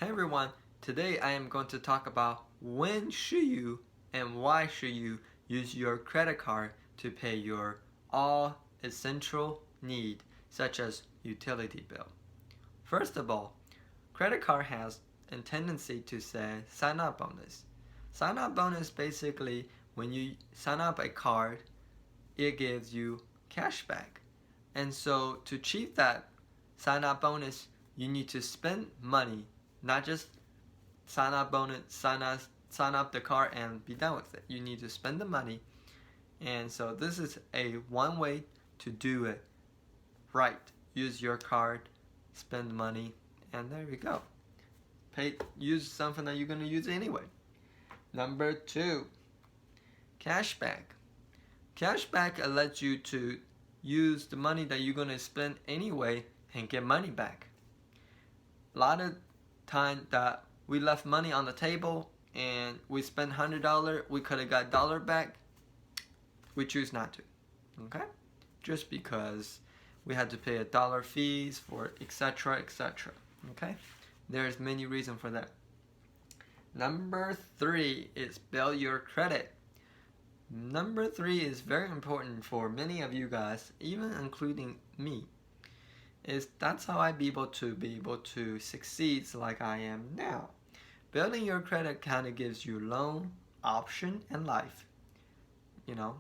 Hey everyone, today I am going to talk about when should you and why should you use your credit card to pay your all essential need such as utility bill. First of all, credit card has a tendency to say sign up bonus. Sign up bonus basically when you sign up a card, it gives you cashback. And so to achieve that sign up bonus, you need to spend money, not just sign up bonus, sign up the card and be done with it. You need to spend the money. And so this is a one way to do it right. Use your card, spend money, and there you go. Use something that you're going to use anyway. Number 2, cashback. Cashback lets you to use the money that you're going to spend anyway and get money back. A lot of time that we left money on the table and we spent $100, we could have got dollar back. We choose not to, okay? Just because we had to pay $1 fees for etc. etc. Okay? There's many reasons for that. Number 3 is build your credit. Number 3 is very important for many of you guys, even including me. That's how I be able to succeed like I am now. Building your credit kind of gives you loan, option, and life. You know,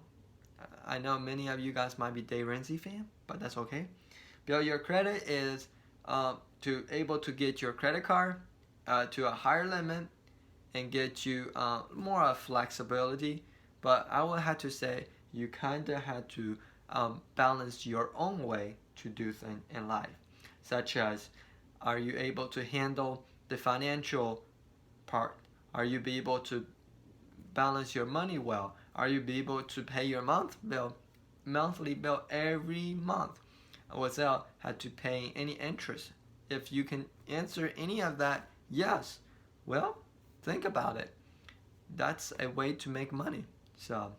I know many of you guys might be Dave Ramsey fan, but that's okay. Build your credit is to able to get your credit card to a higher limit and get you more flexibility. But I would have to say you kind of had to balance your own way to do things in life, such as are you able to handle the financial part? Are you be able to balance your money well? Are you be able to pay your monthly bill every month without had to pay any interest? If you can answer any of that, yes, well, think about it. That's a way to make money. So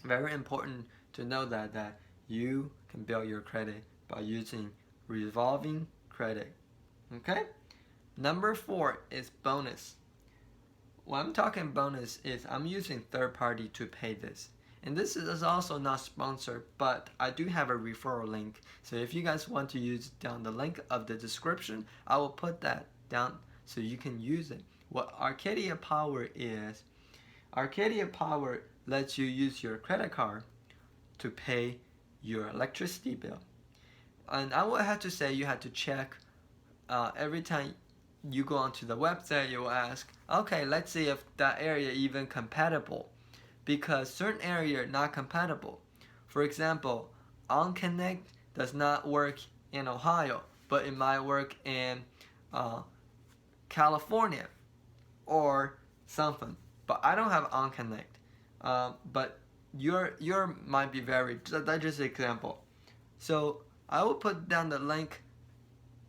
very important to know that you can build your credit by using revolving credit. Okay? Number 4 is bonus. When I'm talking bonus is I'm using third party to pay this. And this is also not sponsored, but I do have a referral link. So if you guys want to use down the link of the description, I will put that down so you can use it. What Arcadia Power is, Arcadia Power lets you use your credit card to pay your electricity bill. And I would have to say you have to check every time you go onto the website, you will ask, okay, let's see if that area even compatible, because certain area are not compatible. For example, OnConnect does not work in Ohio, but it might work in California or something. But I don't have OnConnect. But your might be very. That's just an example. So I will put down the link,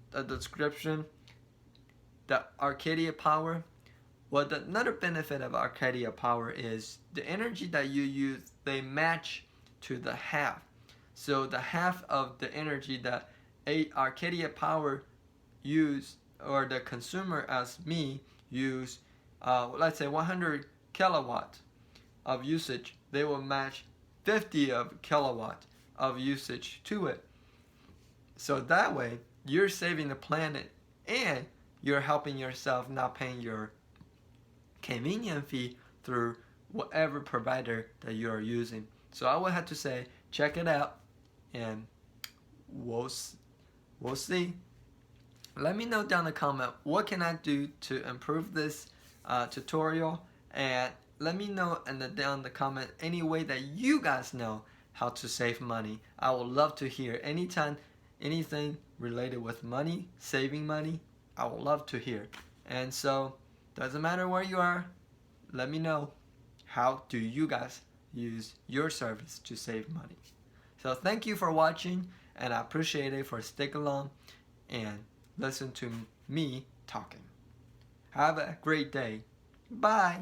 the description. The Arcadia Power. Well, another benefit of Arcadia Power is the energy that you use, they match to the half. So the half of the energy that Arcadia Power use, or the consumer as me use, let's say 100 kilowatt of usage, they will match 50 of kilowatt of usage to it. So that way, you're saving the planet and you're helping yourself not paying your convenience fee through whatever provider that you are using. So I would have to say, check it out, and we'll see. Let me know down the comment what can I do to improve this tutorial, and let me know down the comment any way that you guys know how to save money. I would love to hear anytime anything related with money, saving money. I would love to hear. And so, doesn't matter where you are, let me know how do you guys use your service to save money. So thank you for watching, and I appreciate it for sticking along and listen to me talking. Have a great day. Bye.